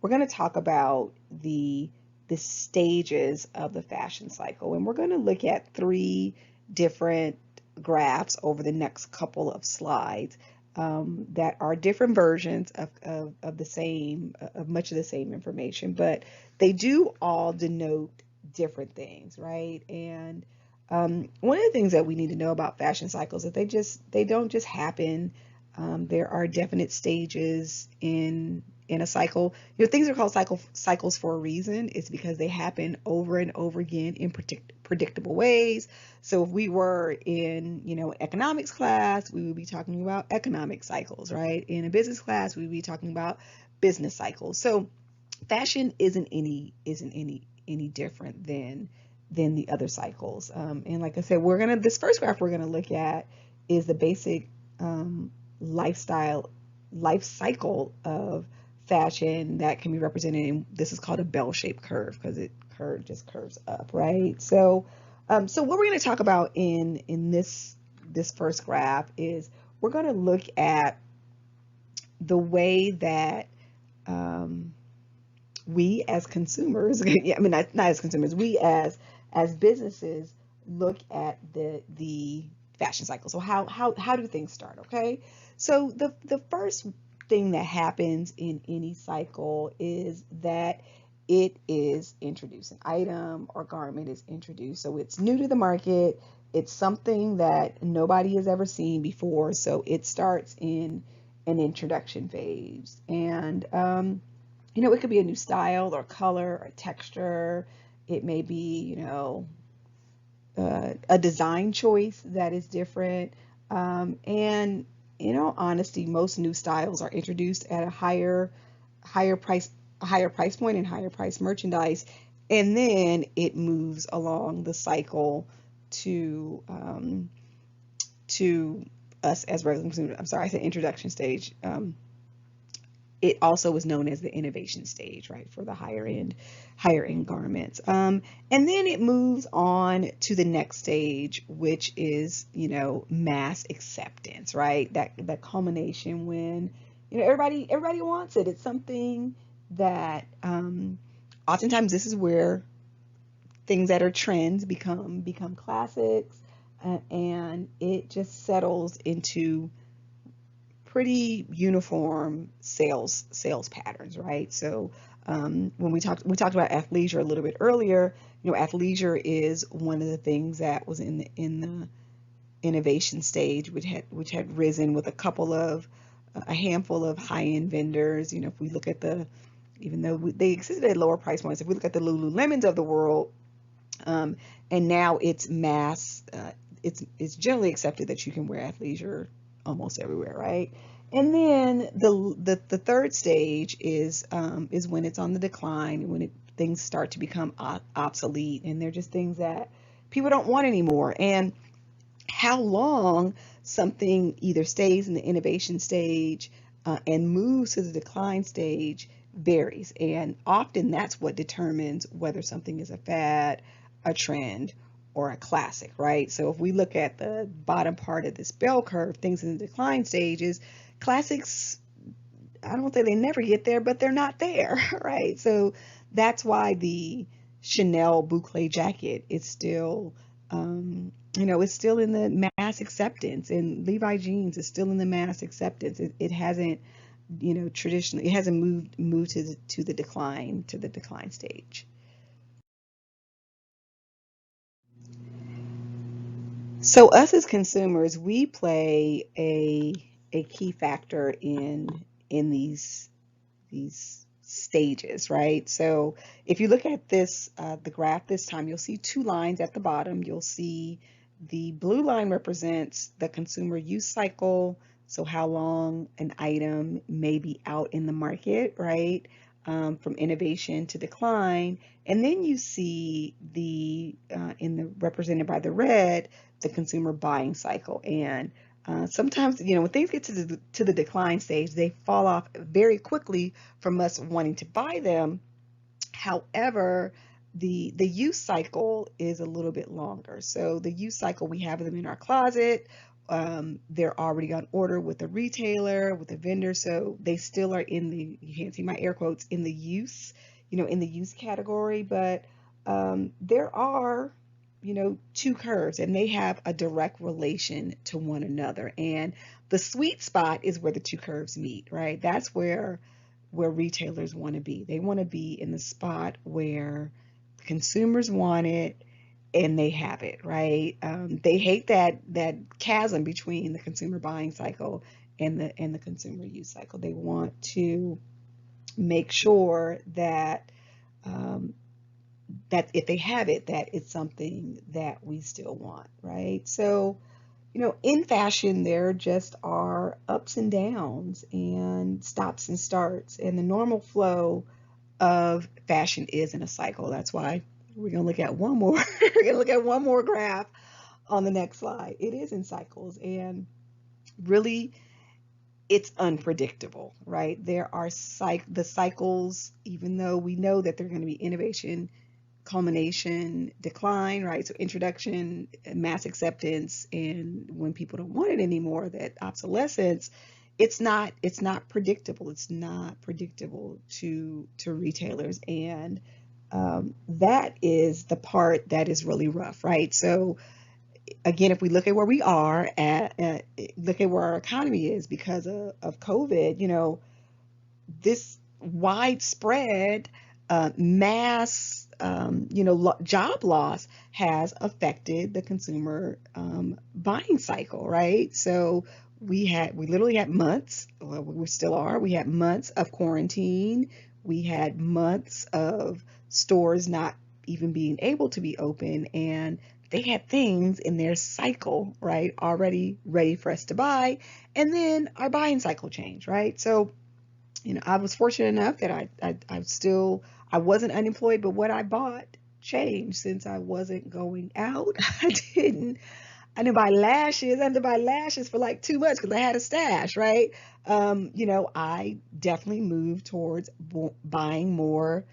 we're going to talk about the stages of the fashion cycle, and we're going to look at three different graphs over the next couple of slides that are different versions of the same of much of the same information, but they do all denote different things, right? And one of the things that we need to know about fashion cycles is they don't just happen. There are definite stages in a cycle. Things are called cycles for a reason. It's because they happen over and over again in predictable ways. So if we were in, economics class, we would be talking about economic cycles, right? In a business class, we would be talking about business cycles. So fashion isn't any different than the other cycles. And like I said, this first graph we're gonna look at is the basic lifestyle life cycle of fashion that can be represented in, this is called a bell-shaped curve because it just curves up, right? So what we're going to talk about in this first graph is we're going to look at the way that um, we as consumers, I mean not as consumers, we as businesses look at the fashion cycle. So how do things start? Okay, so the first thing that happens in any cycle is that it is introduced. An item or garment is introduced. So it's new to the market. It's something that nobody has ever seen before. So it starts in an introduction phase. And it could be a new style or color or texture. It may be, a design choice that is different. And in all honesty, most new styles are introduced at higher price, a higher price point and higher price merchandise, and then it moves along the cycle to us as regular consumers. I'm sorry, I said introduction stage. It also was known as the innovation stage, right, for the higher end garments. And then it moves on to the next stage, which is, mass acceptance, right? That culmination when, everybody wants it. It's something that oftentimes this is where things that are trends become classics, and it just settles into pretty uniform sales patterns, right? So when we talked about athleisure a little bit earlier, athleisure is one of the things that was in the innovation stage, which had risen with a handful of high-end vendors. If we look at even though they existed at lower price points, if we look at the Lululemons of the world, and now it's mass, it's generally accepted that you can wear athleisure almost everywhere, right? And then the third stage is when it's on the decline, when things start to become obsolete, and they're just things that people don't want anymore. And how long something either stays in the innovation stage and moves to the decline stage varies, and often that's what determines whether something is a fad, a trend, or a classic, right? So if we look at the bottom part of this bell curve, things in the decline stages, classics, I don't think they never get there, but they're not there, right? So that's why the Chanel boucle jacket is still, it's still in the mass acceptance, and Levi jeans is still in the mass acceptance. It hasn't, traditionally, it hasn't moved to the decline stage. So us as consumers, we play a key factor in these stages, right? So if you look at the graph this time, you'll see two lines at the bottom. You'll see the blue line represents the consumer use cycle, so how long an item may be out in the market, right? From innovation to decline. And then you see represented by the red, the consumer buying cycle. And sometimes, when things get to the decline stage, they fall off very quickly from us wanting to buy them. However, the use cycle is a little bit longer. So the use cycle, we have them in our closet, they're already on order with the retailer, with the vendor, so they still are in the, you can't see my air quotes, in the use, in the use category, but there are, two curves, and they have a direct relation to one another. And the sweet spot is where the two curves meet, right? That's where retailers want to be. They want to be in the spot where consumers want it and they have it, right? They hate that chasm between the consumer buying cycle and the consumer use cycle. They want to make sure that um, that if they have it, that it's something that we still want, right? So, in fashion, there just are ups and downs and stops and starts, and the normal flow of fashion is in a cycle. That's why we're going to look at one more. We're going to look at one more graph on the next slide. It is in cycles, and really, it's unpredictable, right? There are the cycles, even though we know that they're going to be innovation, culmination, decline, right? So introduction, mass acceptance, and when people don't want it anymore, that obsolescence, it's not predictable. It's not predictable to retailers, and that is the part that is really rough, right? So again, if we look at where we are look at where our economy is because of COVID, this widespread mass job loss has affected the consumer buying cycle, right? So we literally had months, well, we still are, we had months of quarantine, we had months of stores not even being able to be open, and they had things in their cycle, right, already ready for us to buy, and then our buying cycle changed, right? So I was fortunate enough that I wasn't unemployed, but what I bought changed since I wasn't going out. I didn't buy lashes. I had to buy lashes for like 2 months because I had a stash, right? I definitely moved towards buying more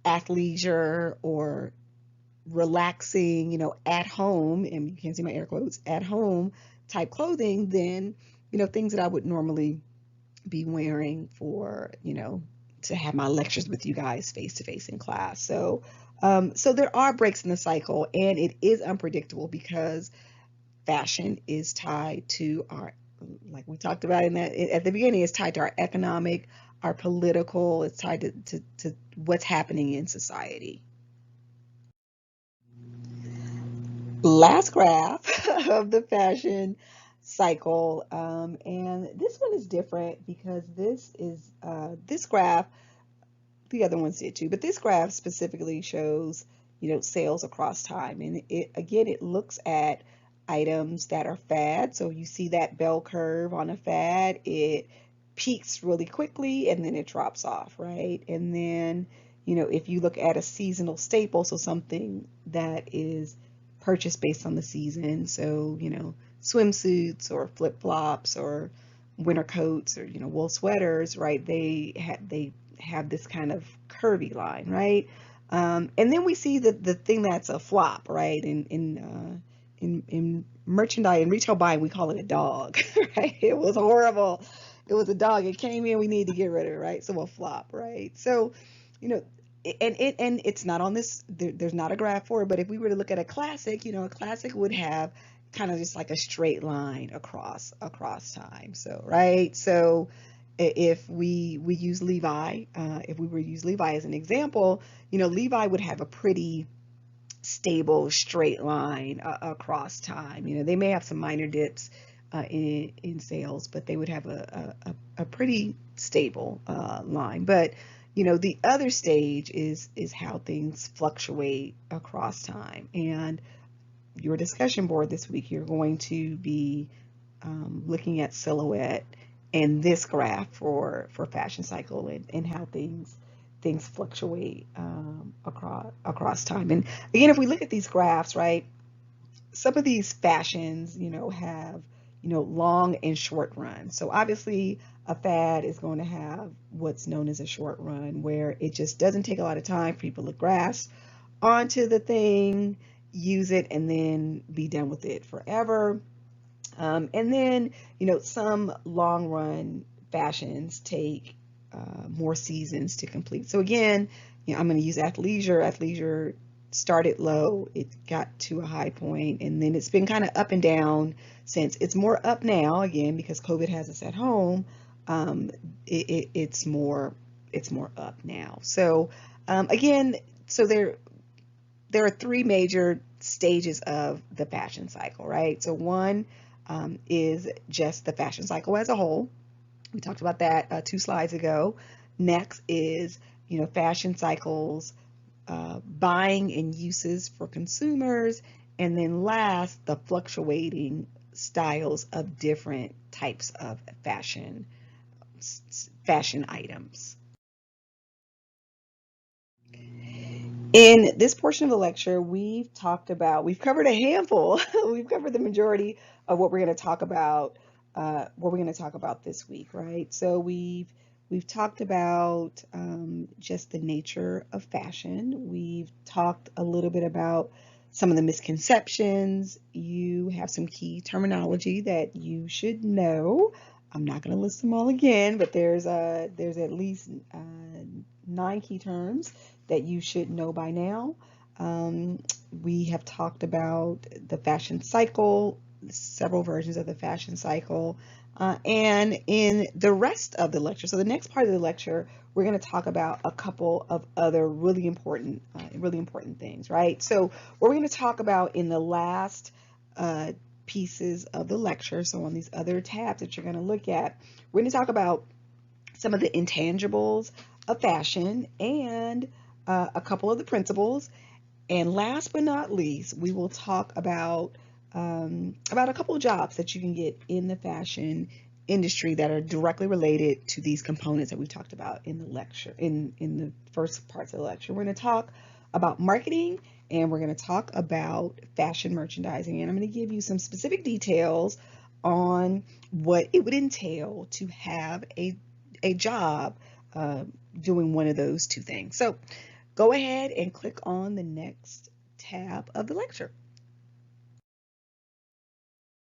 athleisure or relaxing, at home, and you can't see my air quotes, at home type clothing than, things that I would normally be wearing for, to have my lectures with you guys face to face in class. So there are breaks in the cycle, and it is unpredictable because fashion is tied to our, like we talked about at the beginning, it's tied to our economic, our political, it's tied to what's happening in society. Last graph of the fashion cycle, and this one is different because this graph, the other ones did too, but this graph specifically shows sales across time, and it looks at items that are fad. So you see that bell curve on a fad, it peaks really quickly and then it drops off, right? And then if you look at a seasonal staple, so something that is purchased based on the season, so swimsuits or flip-flops or winter coats or wool sweaters, right? They have this kind of curvy line, right? And then we see the thing that's a flop, right? In merchandise and retail buying, we call it a dog, right? It was horrible. It was a dog. It came in, we need to get rid of it, right? So a flop, right? So, you know, and it's not on this. There's not a graph for it. But if we were to look at a classic, a classic would have kind of just like a straight line across time. So right. So if we use Levi, if we were to use Levi as an example, Levi would have a pretty stable straight line across time. They may have some minor dips in sales, but they would have a pretty stable line. But the other stage is how things fluctuate across time. And your discussion board this week, you're going to be looking at silhouette and this graph for fashion cycle and how things fluctuate across time. And again, if we look at these graphs, right, some of these fashions, have, long and short run. So obviously a fad is going to have what's known as a short run, where it just doesn't take a lot of time for people to grasp onto the thing, use it, and then be done with it forever. And then, some long run fashions take more seasons to complete. So again, I'm going to use athleisure. Athleisure started low, it got to a high point, and then it's been kind of up and down since. It's more up now again because COVID has us at home. Um, it's more up now. So again, so there are three major stages of the fashion cycle, right? So one is just the fashion cycle as a whole. We talked about that 2 slides ago. Next is, fashion cycles, buying and uses for consumers. And then last, the fluctuating styles of different types of fashion items. In this portion of the lecture, we've covered a handful, we've covered the majority of what we're going to talk about, this week, right? So we've talked about just the nature of fashion. We've talked a little bit about some of the misconceptions. You have some key terminology that you should know. I'm not going to list them all again, but there's at least 9 key terms that you should know by now. We have talked about the fashion cycle, several versions of the fashion cycle, and in the rest of the lecture, so the next part of the lecture, we're going to talk about a couple of other really important things, right? So what we're going to talk about in the last pieces of the lecture, so on these other tabs that you're going to look at, we're going to talk about some of the intangibles of fashion and a couple of the principles. And last but not least, we will talk about a couple of jobs that you can get in the fashion industry that are directly related to these components that we've talked about in the lecture, in the first parts of the lecture. We're going to talk about marketing, and we're going to talk about fashion merchandising. And I'm going to give you some specific details on what it would entail to have a job doing one of those two things. So go ahead and click on the next tab of the lecture.